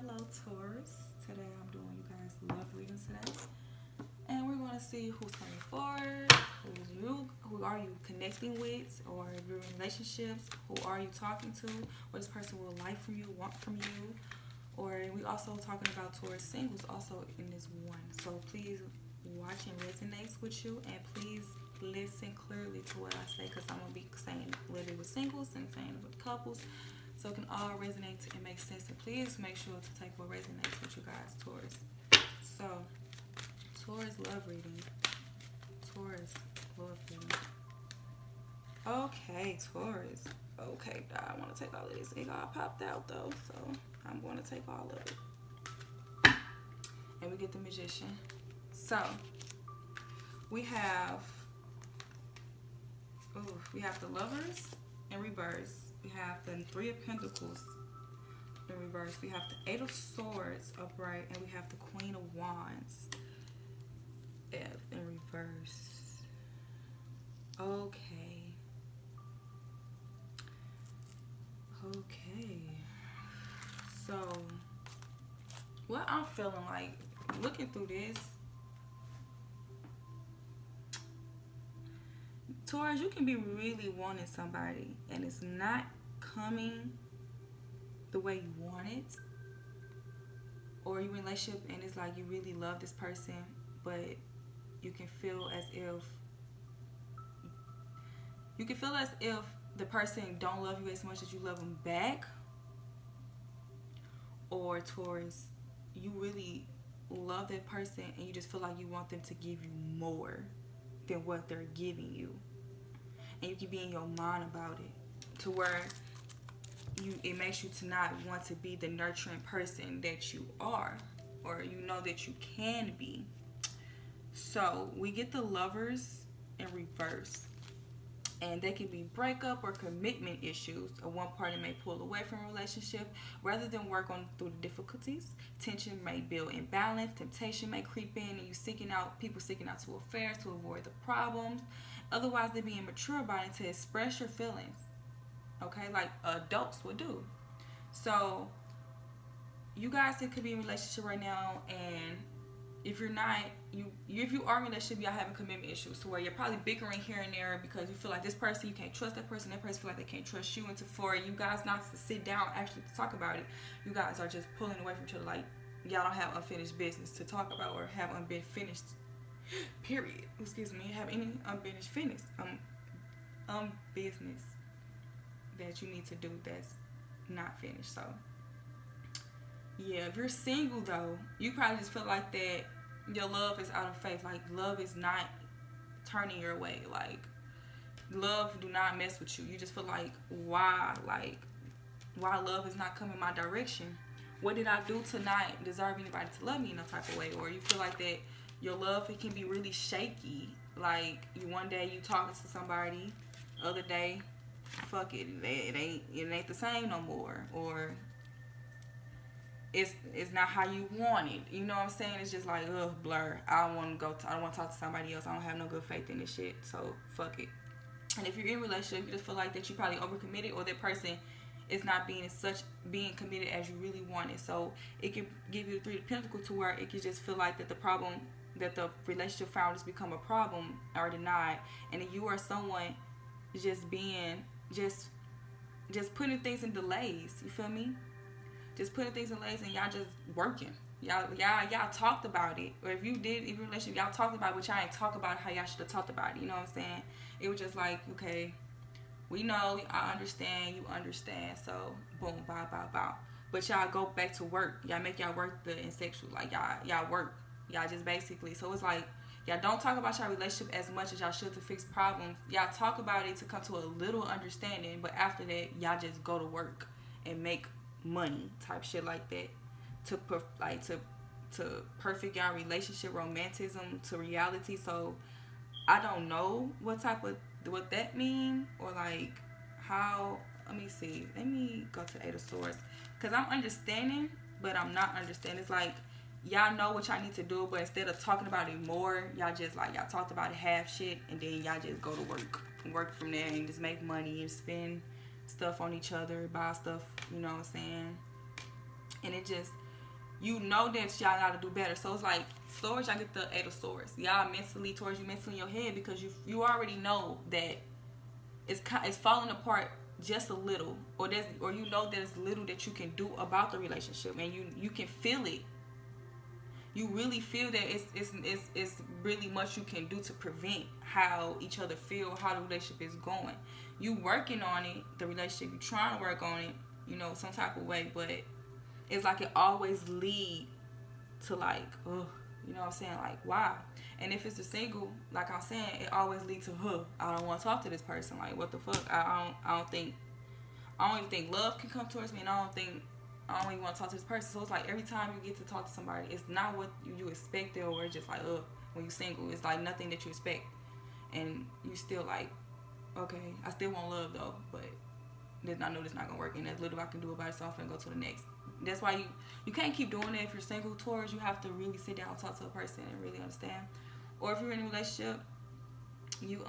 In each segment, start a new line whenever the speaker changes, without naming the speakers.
Hello, Taurus. Today I'm doing you guys love readings today. And we're going to see who's coming forward, who are you connecting with, or if you're in relationships, who are you talking to, what this person will like from you, want from you. Or we also talking about Taurus singles also in this one. So please watch and resonate with you, and please listen clearly to what I say, because I'm going to be saying whether it with singles and saying it with couples, so it can all resonate and make sense. And please make sure to take what resonates with you guys, Taurus. So, Taurus love reading. Taurus love reading. Okay, Taurus. Okay, I want to take all of this. It all popped out though, so I'm going to take all of it. And we get the Magician. So, we have the Lovers in reverse. We have the Three of Pentacles in reverse. We have the Eight of Swords upright, and we have the Queen of Wands in reverse. Okay. So, what I'm feeling like looking through this, Taurus, you can be really wanting somebody and it's not coming the way you want it, or you're in a relationship and it's like you really love this person, but you can feel as if the person don't love you as much as you love them back. Or Taurus, you really love that person and you just feel like you want them to give you more than what they're giving you, and you can be in your mind about it to where it makes you to not want to be the nurturing person that you are, or you know that you can be. So we get the Lovers in reverse, and they can be breakup or commitment issues, or one party may pull away from a relationship rather than work on through the difficulties. Tension may build imbalance, temptation may creep in, and you people seeking out to affairs to avoid the problems. Otherwise, they be immature about it to express your feelings, okay, like adults would do. So you guys could be in a relationship right now, and if you're not, if you are in a relationship, y'all having commitment issues to where you're probably bickering here and there because you feel like this person, you can't trust that person feel like they can't trust you, and for you guys not to sit down actually to talk about it, you guys are just pulling away from each other, like y'all don't have unfinished business to talk about, or have unfinished period, have any unfinished business that you need to do that's not finished. So yeah, if you're single though, you probably just feel like that your love is out of faith, like love is not turning your way, like love do not mess with you. You just feel like why love is not coming my direction? What did I do to not deserve anybody to love me in a type of way? Or you feel like that your love, it can be really shaky, like one day you talking to somebody, other day fuck it, it ain't the same no more, or it's not how you want it. You know what I'm saying? It's just like, blur. I don't want to talk to somebody else. I don't have no good faith in this shit. So fuck it. And if you're in a relationship, you just feel like that you probably overcommitted, or that person is not being committed as you really want it. So it can give you the Three of Pentacles to where it can just feel like that the problem that the relationship found has become a problem or denied, and that you are someone just putting things in delays. You feel me? Just putting things in delays, and y'all just working. Y'all talked about it. Or if you're in a relationship, y'all talked about it, but y'all ain't talk about how y'all should have talked about it. You know what I'm saying? It was just like, okay, we know, I understand, you understand. So, boom, bye. But y'all go back to work. Y'all make y'all work the insexual. Like, y'all work. Y'all just basically, so it's like, y'all don't talk about y'all relationship as much as y'all should to fix problems. Y'all talk about it to come to a little understanding, but after that, y'all just go to work and make money type shit like that to perfect y'all relationship, romanticism to reality. So I don't know what that mean, or like how. Let me go to Eight of Swords, because I'm understanding but I'm not understanding. It's like y'all know what y'all need to do, but instead of talking about it more, y'all just like, y'all talked about it half shit, and then y'all just go to work from there and just make money and spend stuff on each other, buy stuff, you know what I'm saying? And it just, you know that y'all gotta do better. So it's like storage, I get the 8 of swords. Y'all mentally towards you mentally in your head, because you already know that it's falling apart just a little, or you know that it's little that you can do about the relationship, and you can feel it. You really feel that it's really much you can do to prevent how each other feel, how the relationship is going. You working on it, the relationship, you trying to work on it, some type of way, but it's like it always lead to like, ugh, you know what I'm saying? Like, why? And if it's a single, like I'm saying, it always leads to, I don't want to talk to this person. Like, what the fuck? I don't even think love can come towards me, and I don't even want to talk to this person. So it's like every time you get to talk to somebody, it's not what you expected, or it's just like, when you're single, it's like nothing that you expect, and you still like, okay, I still want love though, but I know this not gonna work, and there's little I can do about it, so I'm finna go to the next. That's why you can't keep doing it if you're single. Taurus, you have to really sit down and talk to a person and really understand. Or if you're in a relationship, you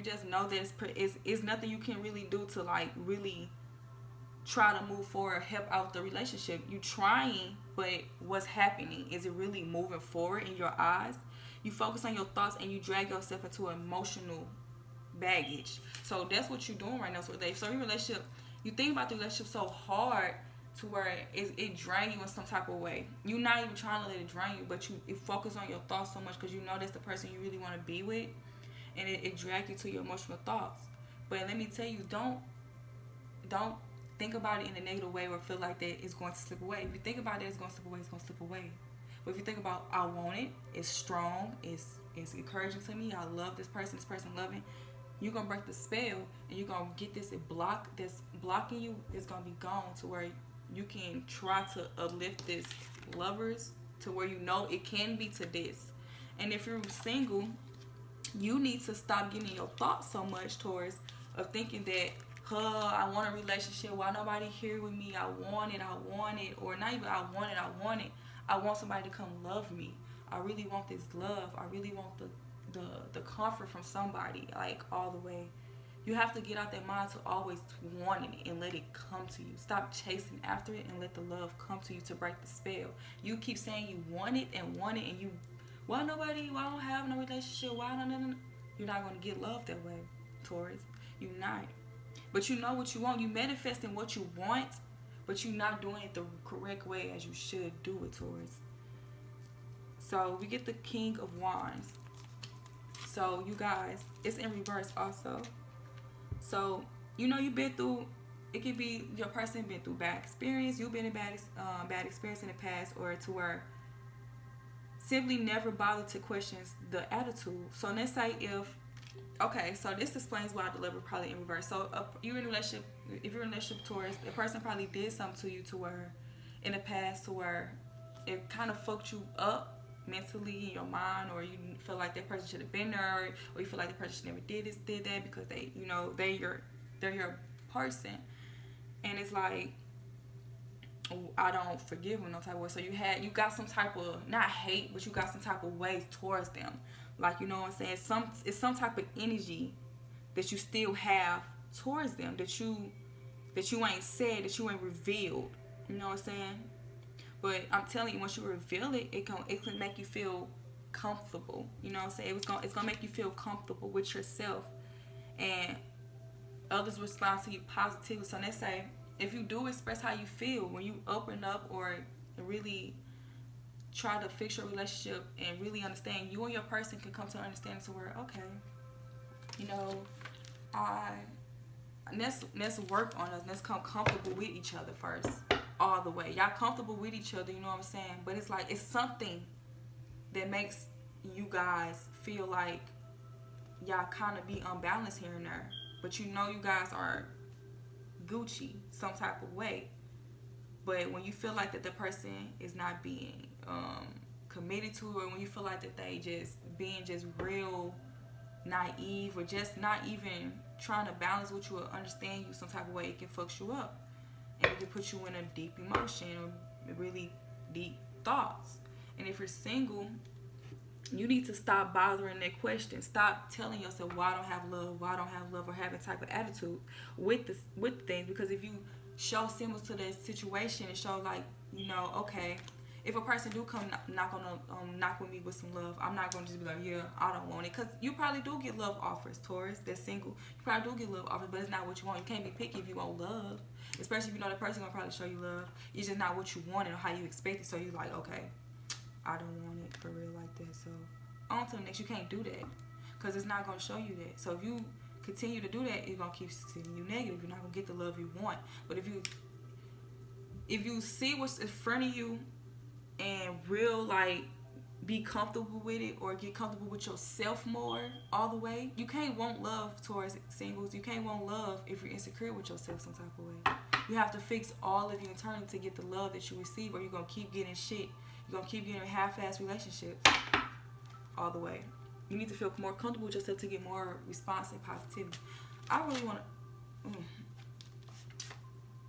just know that it's nothing you can really do to like really try to move forward, help out the relationship. You trying, but what's happening? Is it really moving forward in your eyes? You focus on your thoughts and you drag yourself into emotional baggage. So that's what you're doing right now. So your relationship, you think about the relationship so hard to where it drains you in some type of way. You're not even trying to let it drain you, but you focus on your thoughts so much because you know that's the person you really want to be with, and it drags you to your emotional thoughts. But let me tell you, don't think about it in a negative way or feel like that it's going to slip away. If you think about it, it's going to slip away, it's going to slip away. But if you think about, I want it, it's strong, it's encouraging to me, I love this person loving, you're going to break the spell, and you're going to get this block that's blocking you is going to be gone, to where you can try to uplift this lovers to where you know it can be to this. And if you're single, you need to stop getting your thoughts so much towards of thinking that, I want a relationship, why nobody here with me, I want it, or not even I want it, I want somebody to come love me, I really want this love, I really want the comfort from somebody, like all the way. You have to get out that mind to always wanting it and let it come to you. Stop chasing after it and let the love come to you to break the spell. You keep saying you want it, and you, why I don't have no relationship, no. You're not going to get love that way, Taurus. You're not. But you know what you want. You manifesting what you want, but you're not doing it the correct way as you should do it, Taurus. So we get the King of Wands. So you guys, it's in reverse also. So you've been through. It could be your person been through bad experience. You've been in bad experience in the past, or to where simply never bothered to question the attitude. So let's say so this explains why I deliver probably in reverse. So you're in a relationship. If you're in a relationship, Taurus, the person probably did something to you to where in the past to where it kind of fucked you up mentally in your mind, or you feel like that person should have been there, or you feel like the person never did that because they're your person, and it's like, I don't forgive them no type of way. So you got some type of, not hate, but you got some type of ways towards them, like, you know what I'm saying, it's some type of energy that you still have towards them that you ain't said, that you ain't revealed, you know what I'm saying. But I'm telling you, once you reveal it, it can make you feel comfortable. You know what I'm saying? It's gonna make you feel comfortable with yourself, and others respond to you positively. So let's say if you do express how you feel when you open up, or really try to fix your relationship and really understand, you and your person can come to an understanding to where, okay, let's work on us. Let's come comfortable with each other first. All the way. Y'all comfortable with each other, you know what I'm saying? But it's like, it's something that makes you guys feel like y'all kind of be unbalanced here and there. But you guys are Gucci some type of way. But when you feel like that the person is not being committed to, or when you feel like that they just being just real naive, or just not even trying to balance with you or understand you some type of way, it can fuck you up. And it can put you in a deep emotion or really deep thoughts. And if you're single, you need to stop bothering that question. Stop telling yourself, why I don't have love, or having type of attitude with things. Because if you show symbols to the situation and show like, you know, okay, if a person do come knock with me with some love, I'm not gonna just be like, yeah, I don't want it, because you probably do get love offers, Taurus, that's single. You probably do get love offers, but it's not what you want. You can't be picky if you want love, especially if you know the person gonna probably show you love. It's just not what you want or how you expect it. So you like, okay, I don't want it for real like that. So on to the next. You can't do that because it's not gonna show you that. So if you continue to do that, it's gonna keep sending you negative. You're not gonna get the love you want. But if you see what's in front of you and real like be comfortable with it, or get comfortable with yourself more all the way. You can't want love towards singles. You can't want love if you're insecure with yourself some type of way. You have to fix all of you internally to get the love that you receive, or you're gonna keep getting shit. You're gonna keep getting half-ass relationships all the way. You need to feel more comfortable with yourself to get more response and positivity. I really want to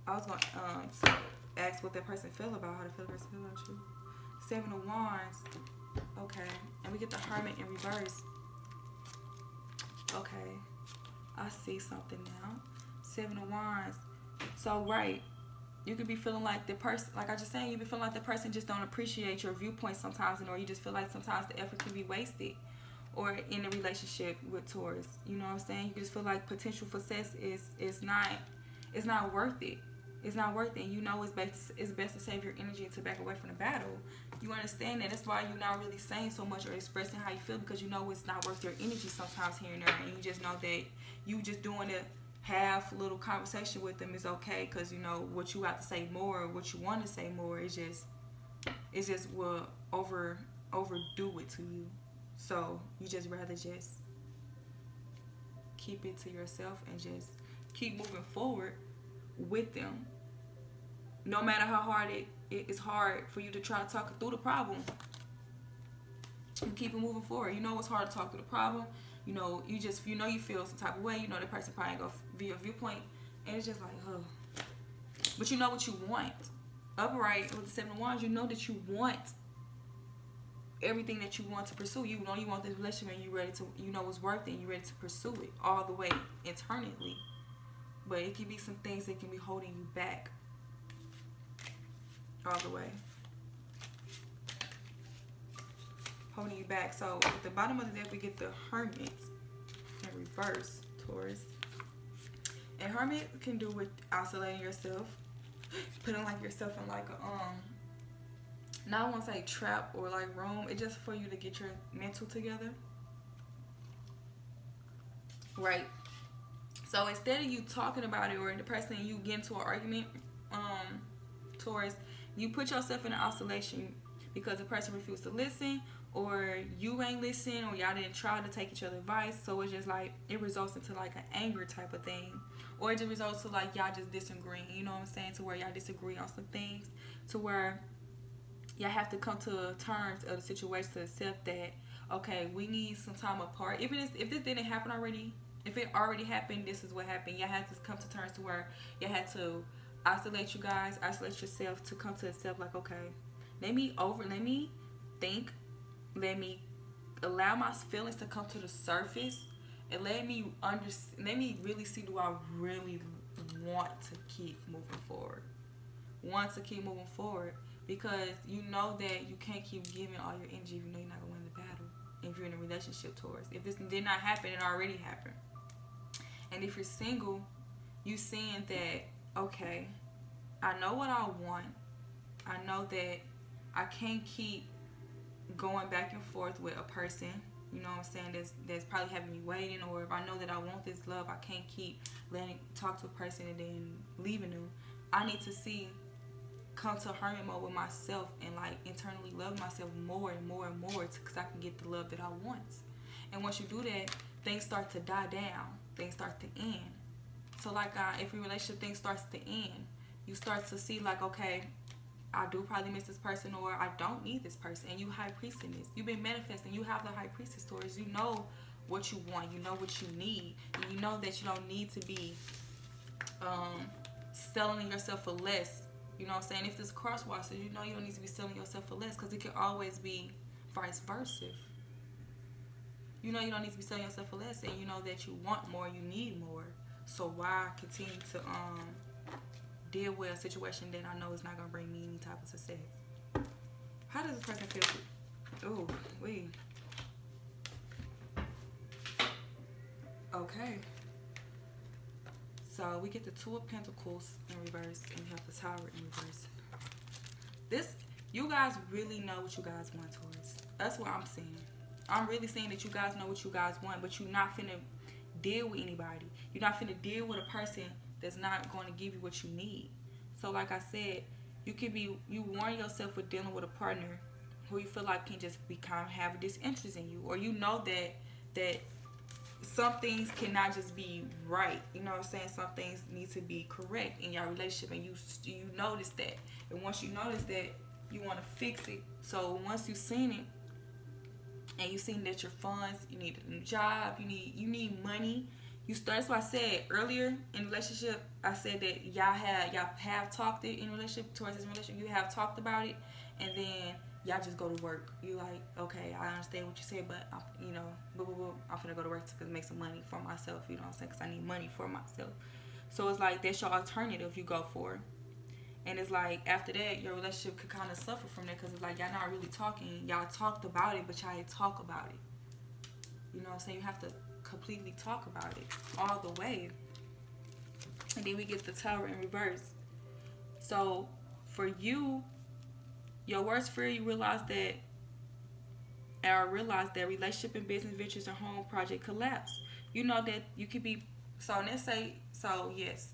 I was gonna so ask what that person feel about, how the person feel about you. 7 of Wands. Okay. And we get the Hermit in reverse. Okay. I see something now. 7 of Wands. So, right. You could be feeling like the person, like I just saying, you be feeling like the person just don't appreciate your viewpoint sometimes, or you just feel like sometimes the effort can be wasted, or in a relationship with Taurus. You know what I'm saying? You just feel like potential success is not worth it. It's not worth it. You know it's best to save your energy and to back away from the battle. You understand that. That's why you're not really saying so much or expressing how you feel, because you know it's not worth your energy sometimes here and there. And you just know that you just doing a half little conversation with them is okay, because you know what you have to say more, or what you want to say more, is just will overdo it to you. So you just rather just keep it to yourself and just keep moving forward with them. No matter how hard it's hard for you to try to talk through the problem, you keep it moving forward. You know it's hard to talk through the problem. You know you feel some type of way. You know the person probably ain't gonna be your viewpoint, and it's just like, oh. But you know what you want. Upright with the 7 of Wands, you know that you want everything that you want to pursue. You know you want this relationship, and you ready to. You know it's worth it. And you ready to pursue it all the way internally. But it can be some things that can be holding you back all the way. Holding you back. So at the bottom of the deck, we get the Hermit in reverse, Taurus. And Hermit can do with isolating yourself, putting like yourself in like a not I want to say trap or like room. It's just for you to get your mental together, right? So instead of you talking about it, or the person you get into an argument, Taurus, you put yourself in an isolation because the person refused to listen, or you ain't listen, or y'all didn't try to take each other's advice. So it's just like it results into like an anger type of thing, or it just results to like y'all just disagreeing. You know what I'm saying? To where y'all disagree on some things, to where y'all have to come to terms of the situation to accept that, okay, we need some time apart. Even if this didn't happen already. If it already happened, this is what happened. You had to come to terms to where you had to isolate yourself to come to accept like, okay, let me think, let me allow my feelings to come to the surface, and let me really see, do I really want to keep moving forward? Because you know that you can't keep giving all your energy if you know you're not going to win the battle. If you're in a relationship, Taurus. If this did not happen, it already happened. And if you're single, you seeing that, okay, I know what I want. I know that I can't keep going back and forth with a person, you know what I'm saying, that's probably having me waiting. Or if I know that I want this love, I can't keep talk to a person and then leaving them. I need to come to hermit mode with myself and like internally love myself more and more and more, because I can get the love that I want. And once you do that, things start to die down. Things start to end. So like if your relationship thing starts to end, you start to see like, okay, I do probably miss this person, or I don't need this person. And you high priestess this. You've been manifesting. You have the high priestess stories. You know what you want. You know what you need. And you know that you don't need to be selling yourself for less. You know what I'm saying? If this crosswatch, you know you don't need to be selling yourself for less, because it can always be vice versa. You know you don't need to be selling yourself for less, and you know that you want more, you need more. So why continue to deal with a situation that I know is not gonna bring me any type of success. How does this person feel? Oh, wait. Okay. So we get the Two of Pentacles in reverse, and we have the Tower in reverse. This, you guys really know what you guys want, Taurus. That's what I'm saying. I'm really saying that you guys know what you guys want, but you're not finna deal with anybody. You're not finna deal with a person that's not going to give you what you need. So like I said, you warn yourself with dealing with a partner who you feel like can just be kind of have this interest in you, or you know that some things cannot just be right. You know what I'm saying? Some things need to be correct in your relationship, and you notice that. And once you notice that, you want to fix it. So once you've seen it, and you seen that your funds, you need a new job, you need money. That's why I said earlier in relationship, I said that y'all have talked it in relationship, towards this relationship, you have talked about it, and then y'all just go to work. You like, okay, I understand what you said, but I'm finna go to work to make some money for myself. You know what I'm saying? Because I need money for myself. So it's like that's your alternative you go for. And it's like after that, your relationship could kind of suffer from that, because it's like y'all not really talking. Y'all talked about it, but y'all ain't talk about it. You know what I'm saying? You have to completely talk about it all the way. And then we get the Tower in reverse. So for you, your worst fear, you realize that relationship and business ventures and home project collapse. You know that you could be, so let's say, so yes,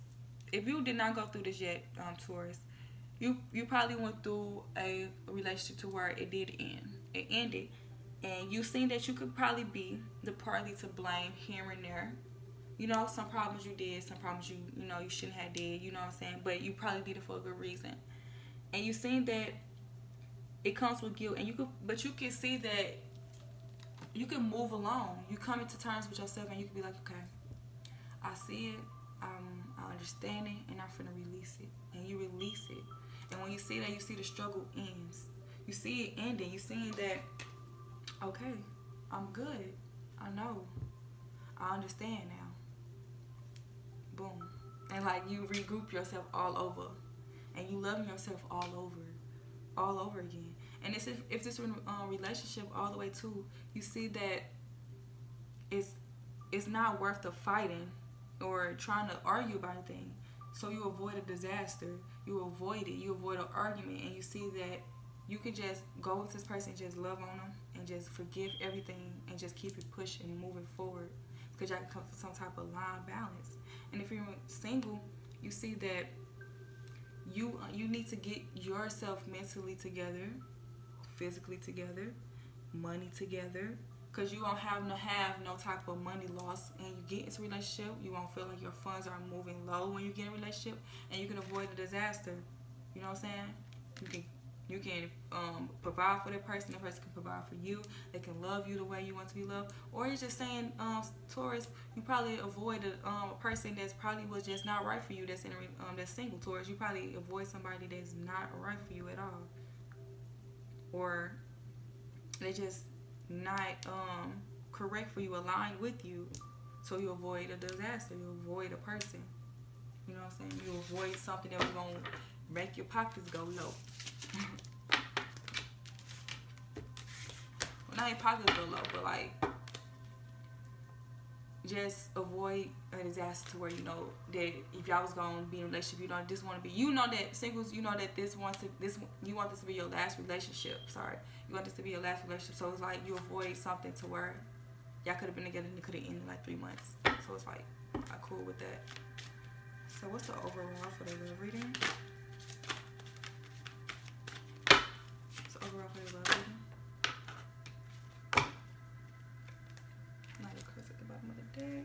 if you did not go through this yet, Taurus, you probably went through a relationship to where it did end. It ended. And you seen that you could probably be the party to blame here and there. You know, some problems you did, some problems you shouldn't have did, you know what I'm saying? But you probably did it for a good reason. And you seen that it comes with guilt, and you can see that you can move along. You come into terms with yourself, and you can be like, okay, I see it, I understand it, and I'm finna release it. And you release it. And when you see that, you see the struggle ends. You see it ending. You seeing that, okay, I'm good. I know. I understand now. Boom. And like you regroup yourself all over. And you love yourself all over again. And if this relationship all the way too, you see that it's not worth the fighting or trying to argue about anything. So you avoid a disaster. You avoid it. You avoid an argument, and you see that you can just go with this person, just love on them, and just forgive everything, and just keep it pushing and moving forward, because y'all can come to some type of line balance. And if you're single, you see that you need to get yourself mentally together, physically together, money together, because you won't have no type of money loss, and you get into a relationship, you won't feel like your funds are moving low when you get in a relationship, and you can avoid the disaster. You know what I'm saying? You can provide for that person. The person can provide for you. They can love you the way you want to be loved. Or you're just saying, Taurus, you probably avoid a person that's probably was just not right for you. That's that's single. Taurus, you probably avoid somebody that's not right for you at all, or they just not correct for you, aligned with you. So you avoid a disaster. You avoid a person. You know what I'm saying? You avoid something that was gonna make your pockets go low. Well, not your pockets go low, but like just avoid a disaster where you know that if y'all was gonna be in a relationship, you don't just want to be. You know that singles, you know that you want this to be your last relationship. Sorry, you want this to be your last relationship. So it's like you avoid something to where y'all could have been together and it could have ended in like 3 months. So it's like I'm cool with that. So what's the overall for the love reading? Overall for the love reading. Knight of Cups at the bottom of the deck.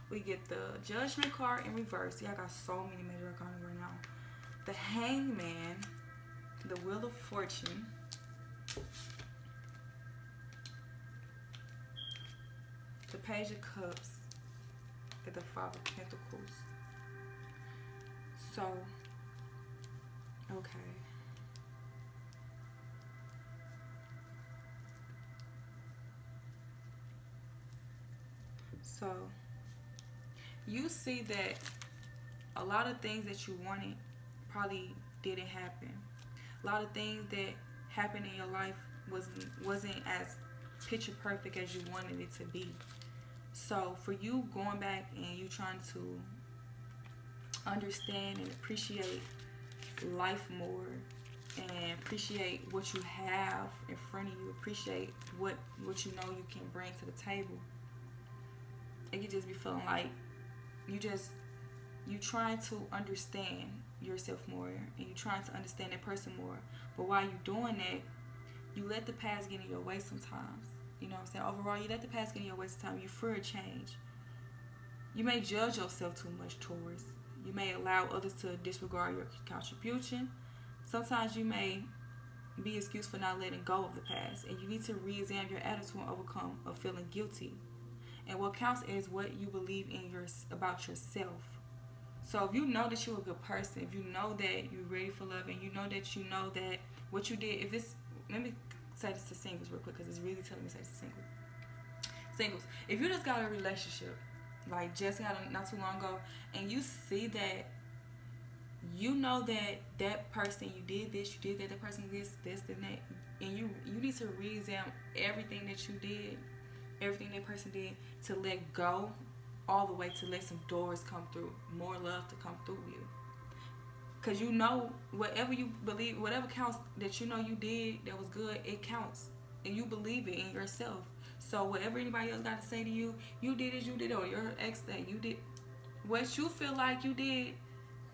We get the Judgment card in reverse. Y'all got so many major arcana right now. The Hangman, the Wheel of Fortune, the Page of Cups, and the Five of Pentacles. So, okay. So, you see that a lot of things that you wanted probably didn't happen. A lot of things that happened in your life wasn't as picture perfect as you wanted it to be. So for you going back and you trying to understand and appreciate life more and appreciate what you have in front of you, appreciate what you know you can bring to the table, it could just be feeling like you trying to understand yourself more and you trying to understand that person more. But while you doing that, you let the past get in your way sometimes. You know what I'm saying? Overall, you let the past get in your way sometimes. You fear a change. You may judge yourself too much, Taurus. You may allow others to disregard your contribution. Sometimes you may be excused for not letting go of the past, and you need to re-examine your attitude and overcome a feeling guilty. And what counts is what you believe about yourself. So if you know that you're a good person, if you know that you're ready for love, and you know that what you did, let me say this to singles real quick because it's really telling me to say this to singles. Singles, if you just got a relationship, like just got not too long ago, and you see that, you know that person, you did this, you did that person did this, and that, and you need to re-examine everything that you did, everything that person did, to let go all the way, to let some doors come through, more love to come through you. Because you know, whatever you believe, whatever counts that you know you did that was good, it counts. And you believe it in yourself. So whatever anybody else got to say to you, you did as you did, or your ex that you did, what you feel like you did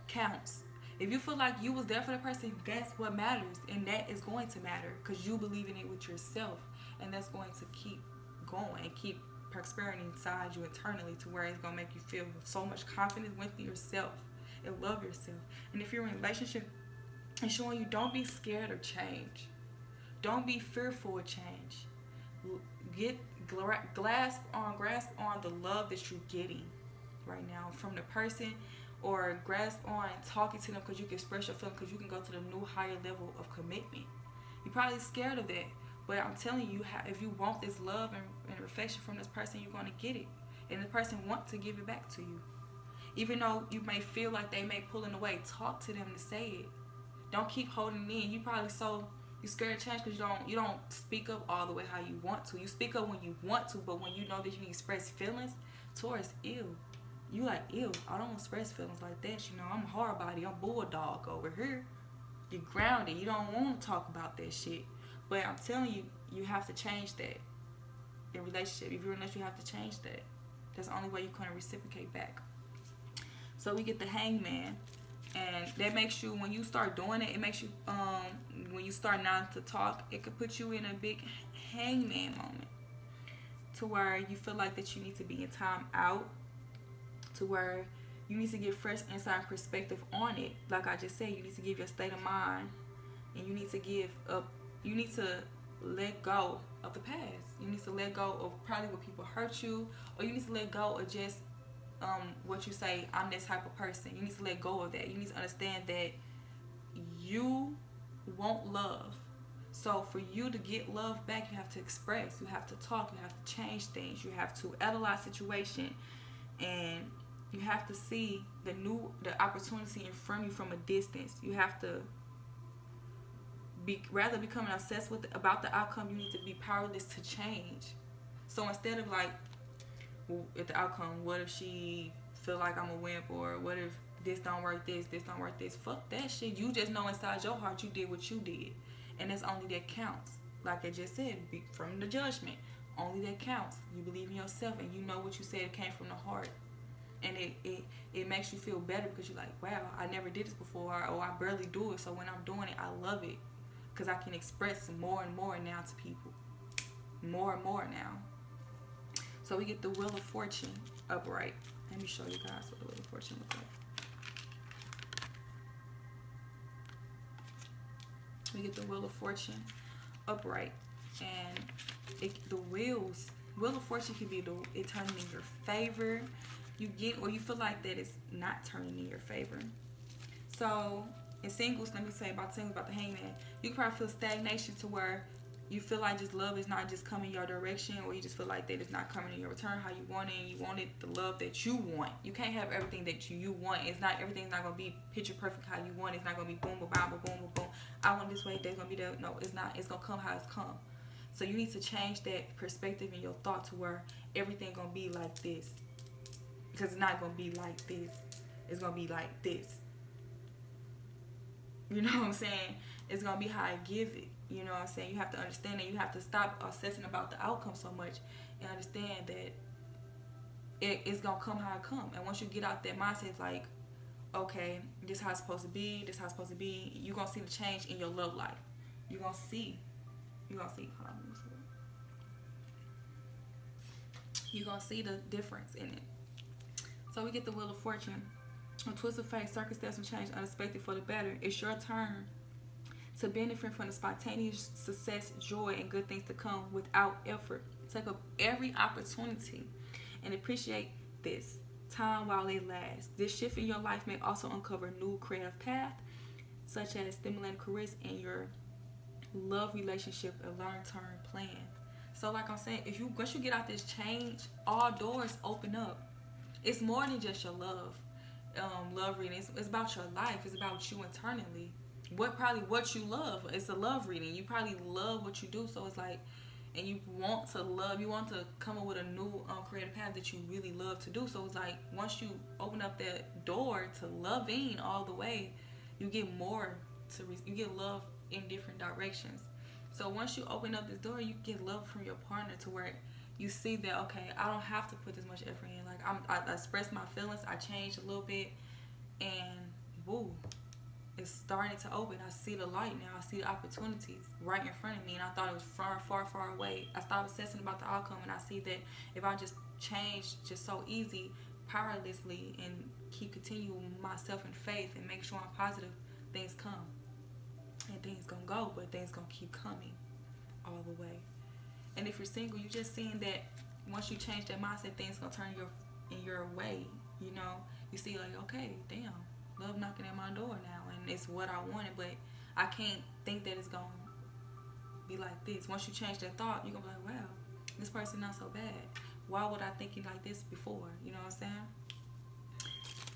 counts. If you feel like you was there for the person, that's what matters. And that is going to matter because you believe in it with yourself. And that's going to keep going and keep prospering inside you internally, to where it's going to make you feel so much confidence within yourself and love yourself. And if you're in a relationship, it's showing you, don't be scared of change. Don't be fearful of change. Grasp on the love that you're getting right now from the person, or grasp on talking to them, because you can express your feelings, because you can go to the new higher level of commitment. You're probably scared of that, but I'm telling you, if you want this love and affection from this person, you're going to get it. And the person wants to give it back to you. Even though you may feel like they may pulling away, talk to them to say it. Don't keep holding it in. You probably you're scared to change because you don't speak up all the way how you want to. You speak up when you want to, but when you know that you need to express feelings, Taurus, ew. You like, ew, I don't express feelings like that. You know, I'm a hard body. I'm bulldog over here. You're grounded. You don't want to talk about that shit. But I'm telling you, you have to change that in relationship. If you're in a relationship, you have to change that. That's the only way you're going to reciprocate back. So we get the Hangman. And that makes you, when you start doing it, it makes you, when you start not to talk, it could put you in a big hangman moment, to where you feel like that you need to be in time out, to where you need to get fresh inside perspective on it. Like I just said, you need to give your state of mind, and you need to let go of the past. You need to let go of probably when people hurt you, or you need to let go of just what you say, I'm this type of person. You need to let go of that. You need to understand that you want love. So for you to get love back, you have to express, you have to talk, you have to change things, you have to analyze situation, and you have to see the opportunity in front of you from a distance. You have to rather becoming obsessed about the outcome, you need to be powerless to change. So instead of like, at the outcome, what if she feel like I'm a wimp, or what if this don't work, this don't work, this, fuck that shit. You just know inside your heart you did what you did, and that's only that counts. Like I just said, from the judgment, only that counts. You believe in yourself, and you know what you said, it came from the heart, and it makes you feel better, because you're like, wow, I never did this before, or I barely do it, so when I'm doing it, I love it, because I can express more and more now to people, more and more now. So we get the Wheel of Fortune upright. Let me show you guys what the Wheel of Fortune looks like. We get the Wheel of Fortune upright. And the Wheel of Fortune can be it turning in your favor. You get, or you feel like that it's not turning in your favor. So in singles, let me say about the Hangman, you can probably feel stagnation, to where You feel like just love is not just coming your direction, or you just feel like that it's not coming in your return how you want it, and you want it the love that you want. You can't have everything that you want. It's not, everything's not gonna be picture perfect how you want. It's not gonna be boom, boom, boom, boom, boom, boom. I want this way. There's gonna be that. No, it's not. It's gonna come how it's come. So you need to change that perspective in your thought to where everything gonna be like this, because it's not gonna be like this. It's gonna be like this. You know what I'm saying? It's gonna be how I give it. You know what I'm saying? You have to understand that. You have to stop obsessing about the outcome so much and understand that it's gonna come how it come. And once you get out that mindset, it's like, okay, this how it's supposed to be. This how it's supposed to be. You're gonna see the change in your love life. You're gonna see. You're gonna see. Hold on, you're gonna see the difference in it. So we get the Wheel of Fortune. A twist of fate, circumstance will change unexpected for the better. It's your turn to benefit from the spontaneous success, joy, and good things to come without effort. Take up every opportunity and appreciate this time while it lasts. This shift in your life may also uncover new creative paths, such as stimulating careers in your love relationship, a long-term plan. So like I'm saying, if you once you get out this change, all doors open up. It's more than just your love reading. It's about your life. It's about you internally. What you love. It's a love reading. You probably love what you do. So it's like, and you want to love. You want to come up with a new creative path that you really love to do. So it's like once you open up that door to loving all the way, you get more you get love in different directions. So once you open up this door, you get love from your partner to where you see that, okay, I don't have to put this much effort in. Like I express my feelings, I change a little bit, and woo, it's starting to open. I see the light now. I see the opportunities right in front of me, and I thought it was far, far, far away. I stopped obsessing about the outcome, and I see that if I just change just so easy, powerlessly, and keep continuing myself in faith and make sure I'm positive, things come. And things gonna go, but things gonna keep coming all the way. And if you're single, you're just seeing that once you change that mindset, things gonna turn in your way. You know, you see like, okay, damn, love knocking at my door now, and it's what I wanted, but I can't think that it's gonna be like this. Once you change that thought, you're gonna be like, wow, this person not so bad. Why would I think like this before? You know what I'm saying?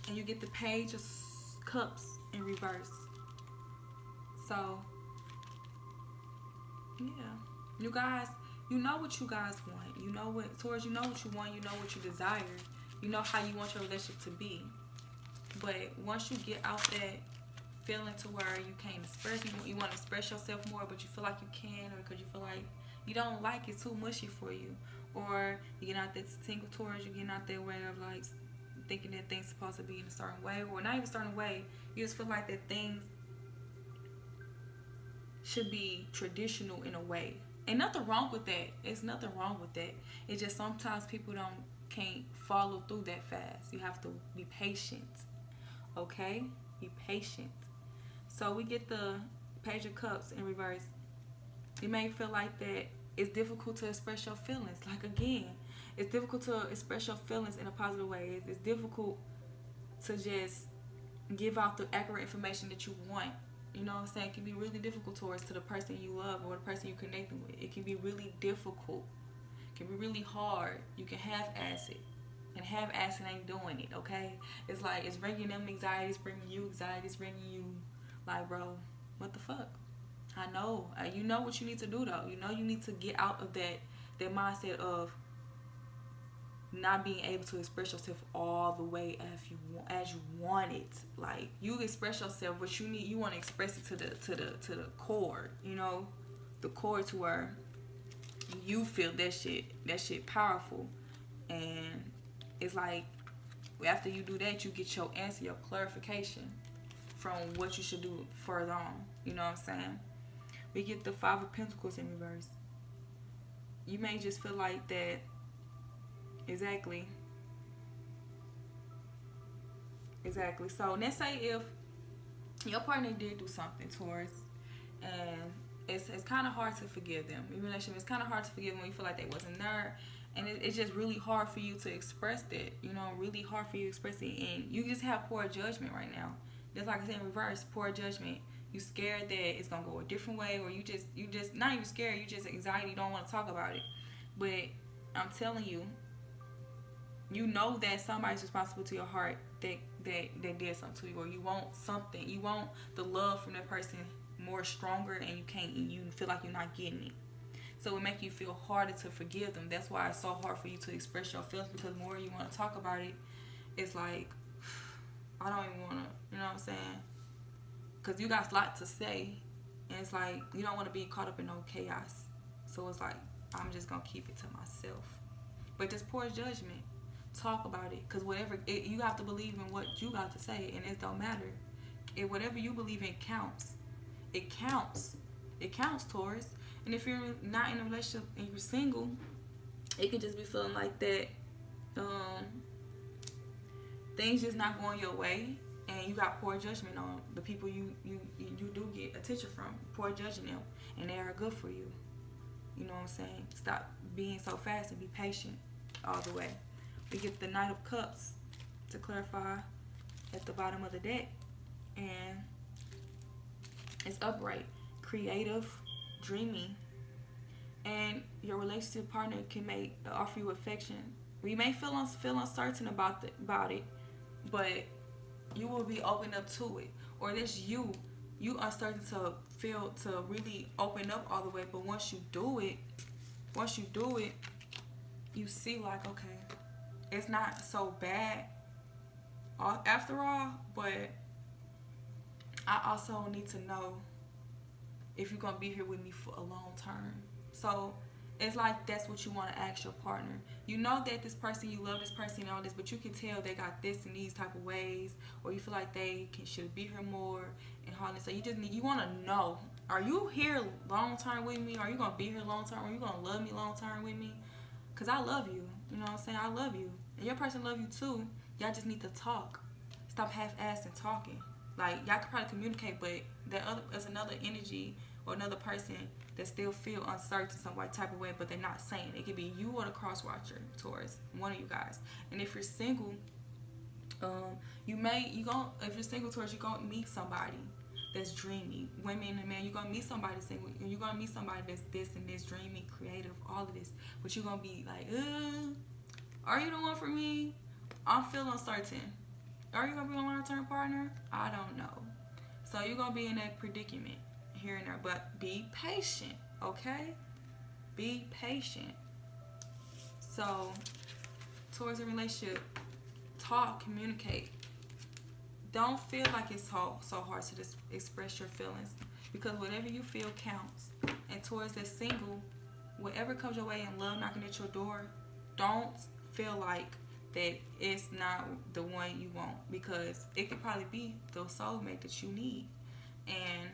And you get the Page of Cups in reverse. So, yeah, you guys, you know what you guys want. You know what, Taurus, you know what you want. You know what you desire. You know how you want your relationship to be. But once you get out that feeling to where you can't express, you want to express yourself more, but you feel like you can, or because you feel like you don't like it too mushy for you, or you get out that single Taurus, you get out that way of like thinking that things supposed to be in a certain way, or not even a certain way. You just feel like that things should be traditional in a way, and nothing wrong with that. It's nothing wrong with that. It's just sometimes people can't follow through that fast. You have to be patient. Okay, be patient. So we get the Page of Cups in reverse. You may feel like that it's difficult to express your feelings. Like again, it's difficult to express your feelings in a positive way. It's difficult to just give out the accurate information that you want. You know what I'm saying? It can be really difficult towards to the person you love or the person you're connecting with. It can be really difficult. It can be really hard. You can half-ass it. And half-assing ain't doing it, okay? It's like, it's bringing them anxiety. It's bringing you anxiety. It's bringing you, like, bro, what the fuck? I know. You know what you need to do, though. You know you need to get out of that mindset of not being able to express yourself all the way as you want it. Like, you express yourself, but you want to express it to the core, you know, the core to where you feel that shit powerful. And it's like after you do that, you get your answer, your clarification from what you should do further on. You know what I'm saying? We get the Five of Pentacles in reverse. You may just feel like that. Exactly. So let's say if your partner did do something, Taurus, and it's kind of hard to forgive them. Your relationship is kind of hard to forgive them when you feel like they wasn't there, and it's just really hard for you to express that. You know, really hard for you to express it, and you just have poor judgment right now. Just like I said in reverse, poor judgment. You scared that it's gonna go a different way, or you just not even scared. You just anxiety. You don't want to talk about it. But I'm telling you, you know that somebody's responsible to your heart that did something to you, or you want something. You want the love from that person more stronger, and you can't. And you feel like you're not getting it. So it make you feel harder to forgive them. That's why it's so hard for you to express your feelings, because the more you want to talk about it, it's like, I don't even want to, you know what I'm saying? Because you got a lot to say, and it's like, you don't want to be caught up in no chaos. So it's like, I'm just going to keep it to myself. But just poor judgment. Talk about it. Because you have to believe in what you got to say, and it don't matter. Whatever you believe in counts. It counts. It counts, Taurus. And if you're not in a relationship and you're single, it could just be feeling like that things just not going your way, and you got poor judgment on the people you do get attention from. Poor judging them, and they are good for you. You know what I'm saying? Stop being so fast and be patient all the way. We get the Knight of Cups to clarify at the bottom of the deck, and it's upright, creative, dreamy, and your relationship partner can offer you affection. We may feel uncertain about it, but you will be open up to it. Or this you are starting to really open up all the way. But once you do it, you see like, okay, it's not so bad after all. But I also need to know if you're going to be here with me for a long term. So it's like that's what you want to ask your partner. You know that this person, you love this person and all this, but you can tell they got this and these type of ways, or you feel like they should be here more and all this. So you want to know, are you here long term with me? Are you going to be here long term? Are you going to love me long term with me? Because I love you. You know what I'm saying? I love you. And your person love you too. Y'all just need to talk. Stop half-assed and talking. Like, y'all can probably communicate, but there's another energy or another person that still feel uncertain some type of way, but they're not saying it. It could be you or the cross watcher, Taurus, one of you guys. And if you're single, if you're single, Taurus, you're gonna meet somebody that's dreamy. Women and men, you're gonna meet somebody single. You're gonna meet somebody that's this and this, dreamy, creative, all of this. But you're gonna be like, are you the one for me? I'm feeling uncertain. Are you gonna be a long-term partner? I don't know. So you're gonna be in that predicament here and there, but be patient, okay? Be patient. So towards a relationship, talk, communicate. Don't feel like it's so hard to just express your feelings, because whatever you feel counts. And towards the single, whatever comes your way and love knocking at your door, don't feel like that it's not the one you want, because it could probably be the soulmate that you need. And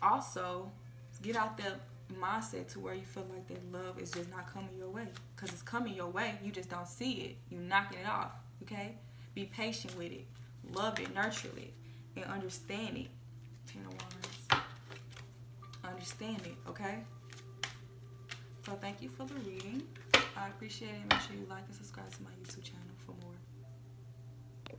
also get out that mindset to where you feel like that love is just not coming your way, because it's coming your way, you just don't see it. You knocking it off. Okay, be patient with it, love it, nurture it, and understand it. 10 of Wands. Understand it. Okay, so thank you for the reading. I appreciate it. Make sure you like and subscribe to my YouTube channel for more.